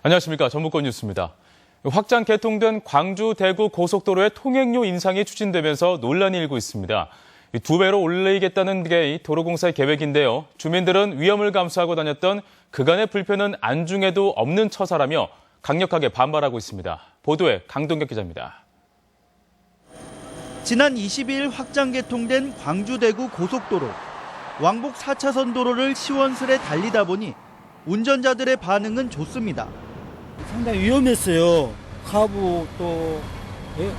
안녕하십니까. 전북권 뉴스입니다. 확장 개통된 광주 대구 고속도로의 통행료 인상이 추진되면서 논란이 일고 있습니다. 2배로 올리겠다는 게 도로공사의 계획인데요. 주민들은 위험을 감수하고 다녔던 그간의 불편은 안중에도 없는 처사라며 강력하게 반발하고 있습니다. 보도에 강동혁 기자입니다. 지난 22일 확장 개통된 광주 대구 고속도로. 왕복 4차선 도로를 시원스레 달리다 보니 운전자들의 반응은 좋습니다. 상당히 위험했어요. 카브 또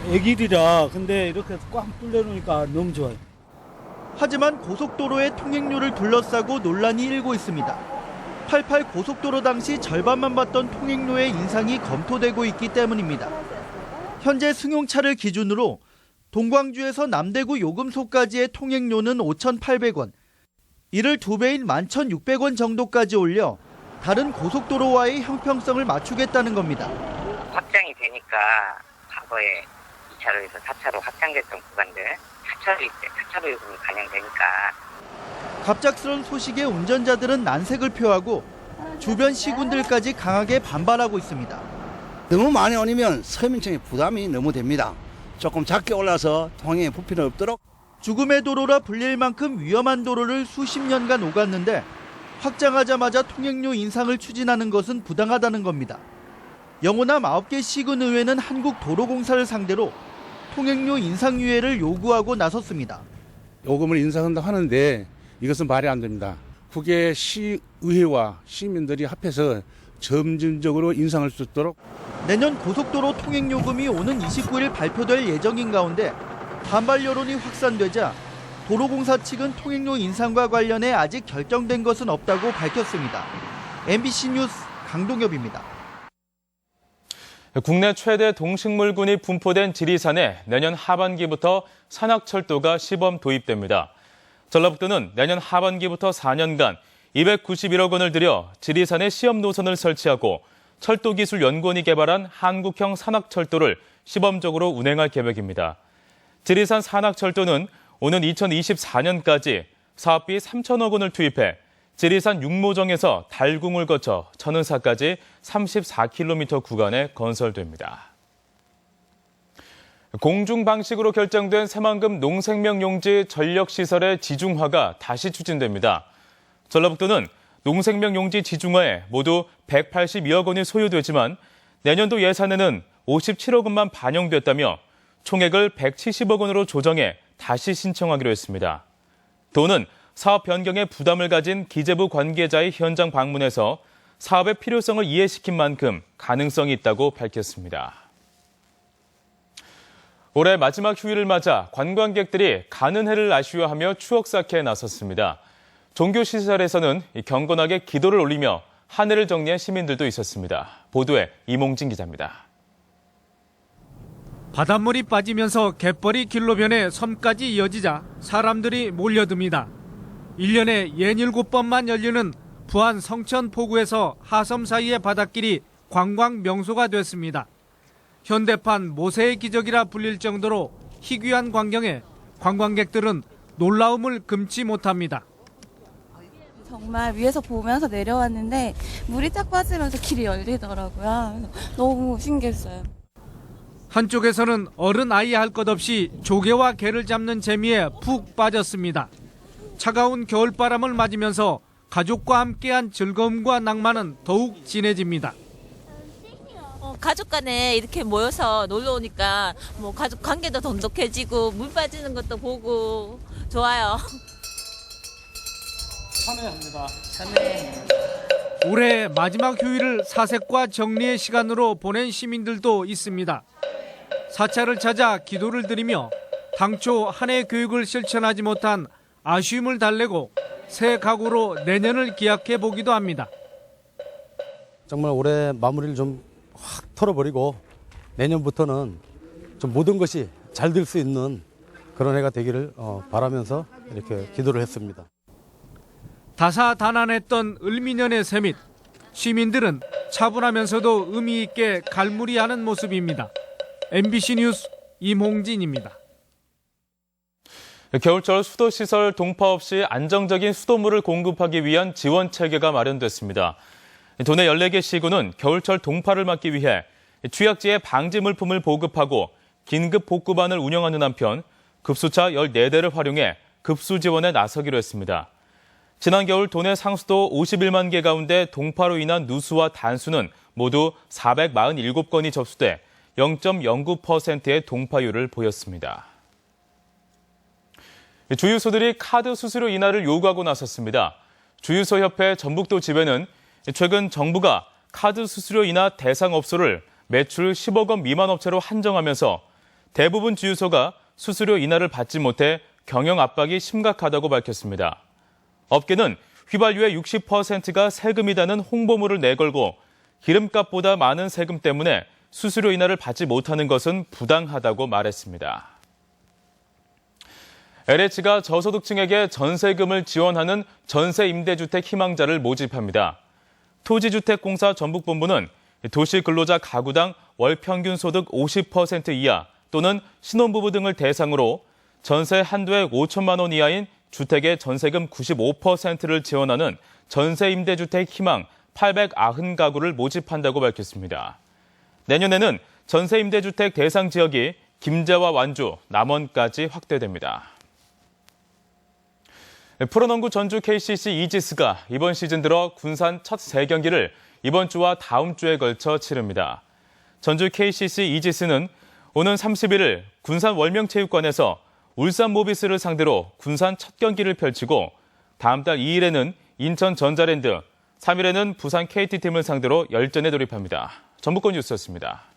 애길이라 근데 이렇게 꽉 뚫려놓으니까 너무 좋아요. 하지만 고속도로의 통행료를 둘러싸고 논란이 일고 있습니다. 88 고속도로 당시 절반만 받던 통행료의 인상이 검토되고 있기 때문입니다. 현재 승용차를 기준으로 동광주에서 남대구 요금소까지의 통행료는 5,800원, 이를 2배인 11,600원 정도까지 올려 다른 고속도로와의 형평성을 맞추겠다는 겁니다. 확장이 되니까 과거에 2차로에서 4차로 확장됐던 구간들 4차로 요금이 반영되니까. 갑작스런 소식에 운전자들은 난색을 표하고 주변 시군들까지 강하게 반발하고 있습니다. 너무 많이 올리면 서민층의 부담이 너무 됩니다. 조금 작게 올라서 통행에 부피는 없도록. 죽음의 도로라 불릴 만큼 위험한 도로를 수십 년간 오갔는데 확장하자마자 통행료 인상을 추진하는 것은 부당하다는 겁니다. 영호남 9개 시군의회는 한국도로공사를 상대로 통행료 인상 유예를 요구하고 나섰습니다. 요금을 인상한다고 하는데 이것은 말이 안 됩니다. 국외 시의회와 시민들이 합해서 점진적으로 인상할 수 있도록. 내년 고속도로 통행요금이 오는 29일 발표될 예정인 가운데 반발 여론이 확산되자 도로공사 측은 통행료 인상과 관련해 아직 결정된 것은 없다고 밝혔습니다. MBC 뉴스 강동엽입니다. 국내 최대 동식물군이 분포된 지리산에 내년 하반기부터 산악철도가 시범 도입됩니다. 전라북도는 내년 하반기부터 4년간 291억 원을 들여 지리산에 시험 노선을 설치하고 철도기술연구원이 개발한 한국형 산악철도를 시범적으로 운행할 계획입니다. 지리산 산악철도는 오는 2024년까지 사업비 3천억 원을 투입해 지리산 육모정에서 달궁을 거쳐 천은사까지 34km 구간에 건설됩니다. 공중 방식으로 결정된 새만금 농생명용지 전력시설의 지중화가 다시 추진됩니다. 전라북도는 농생명용지 지중화에 모두 182억 원이 소요되지만 내년도 예산에는 57억 원만 반영됐다며 총액을 170억 원으로 조정해 다시 신청하기로 했습니다. 도는 사업 변경에 부담을 가진 기재부 관계자의 현장 방문해서 사업의 필요성을 이해시킨 만큼 가능성이 있다고 밝혔습니다. 올해 마지막 휴일을 맞아 관광객들이 가는 해를 아쉬워하며 추억 쌓기에 나섰습니다. 종교시설에서는 경건하게 기도를 올리며 한 해를 정리한 시민들도 있었습니다. 보도에 이몽진 기자입니다. 바닷물이 빠지면서 갯벌이 길로 변해 섬까지 이어지자 사람들이 몰려듭니다. 1년에 67번만 열리는 부안 성천 포구에서 하섬 사이의 바닷길이 관광 명소가 됐습니다. 현대판 모세의 기적이라 불릴 정도로 희귀한 광경에 관광객들은 놀라움을 금치 못합니다. 정말 위에서 보면서 내려왔는데 물이 쫙 빠지면서 길이 열리더라고요. 너무 신기했어요. 한쪽에서는 어른 아이 할 것 없이 조개와 게를 잡는 재미에 푹 빠졌습니다. 차가운 겨울바람을 맞으면서 가족과 함께한 즐거움과 낭만은 더욱 진해집니다. 가족 간에 이렇게 모여서 놀러 오니까 가족 관계도 돈독해지고 물 빠지는 것도 보고 좋아요. 참여합니다. 올해 마지막 휴일을 사색과 정리의 시간으로 보낸 시민들도 있습니다. 사찰을 찾아 기도를 드리며 당초 한 해 교육을 실천하지 못한 아쉬움을 달래고 새 각오로 내년을 기약해 보기도 합니다. 정말 올해 마무리를 좀 확 털어버리고 내년부터는 좀 모든 것이 잘 될 수 있는 그런 해가 되기를 바라면서 이렇게 기도를 했습니다. 다사다난했던 을미년의 새밑, 시민들은 차분하면서도 의미 있게 갈무리하는 모습입니다. MBC 뉴스 임홍진입니다. 겨울철 수도시설 동파 없이 안정적인 수돗물을 공급하기 위한 지원 체계가 마련됐습니다. 도내 14개 시군은 겨울철 동파를 막기 위해 취약지에 방지 물품을 보급하고 긴급 복구반을 운영하는 한편 급수차 14대를 활용해 급수 지원에 나서기로 했습니다. 지난 겨울 도내 상수도 51만 개 가운데 동파로 인한 누수와 단수는 모두 447건이 접수돼 0.09%의 동파율을 보였습니다. 주유소들이 카드 수수료 인하를 요구하고 나섰습니다. 주유소협회 전북도 지회는 최근 정부가 카드 수수료 인하 대상 업소를 매출 10억 원 미만 업체로 한정하면서 대부분 주유소가 수수료 인하를 받지 못해 경영 압박이 심각하다고 밝혔습니다. 업계는 휘발유의 60%가 세금이라는 홍보물을 내걸고 기름값보다 많은 세금 때문에 수수료 인하를 받지 못하는 것은 부당하다고 말했습니다. LH가 저소득층에게 전세금을 지원하는 전세임대주택 희망자를 모집합니다. 토지주택공사 전북본부는 도시근로자 가구당 월 평균 소득 50% 이하 또는 신혼부부 등을 대상으로 전세 한도액 5천만 원 이하인 주택의 전세금 95%를 지원하는 전세임대주택 희망 890가구를 모집한다고 밝혔습니다. 내년에는 전세임대주택 대상 지역이 김제와 완주, 남원까지 확대됩니다. 프로농구 전주 KCC 이지스가 이번 시즌 들어 군산 첫 3경기를 이번 주와 다음 주에 걸쳐 치릅니다. 전주 KCC 이지스는 오는 31일 군산 월명체육관에서 울산 모비스를 상대로 군산 첫 경기를 펼치고 다음 달 2일에는 인천 전자랜드, 3일에는 부산 KT팀을 상대로 열전에 돌입합니다. 전북권 뉴스였습니다.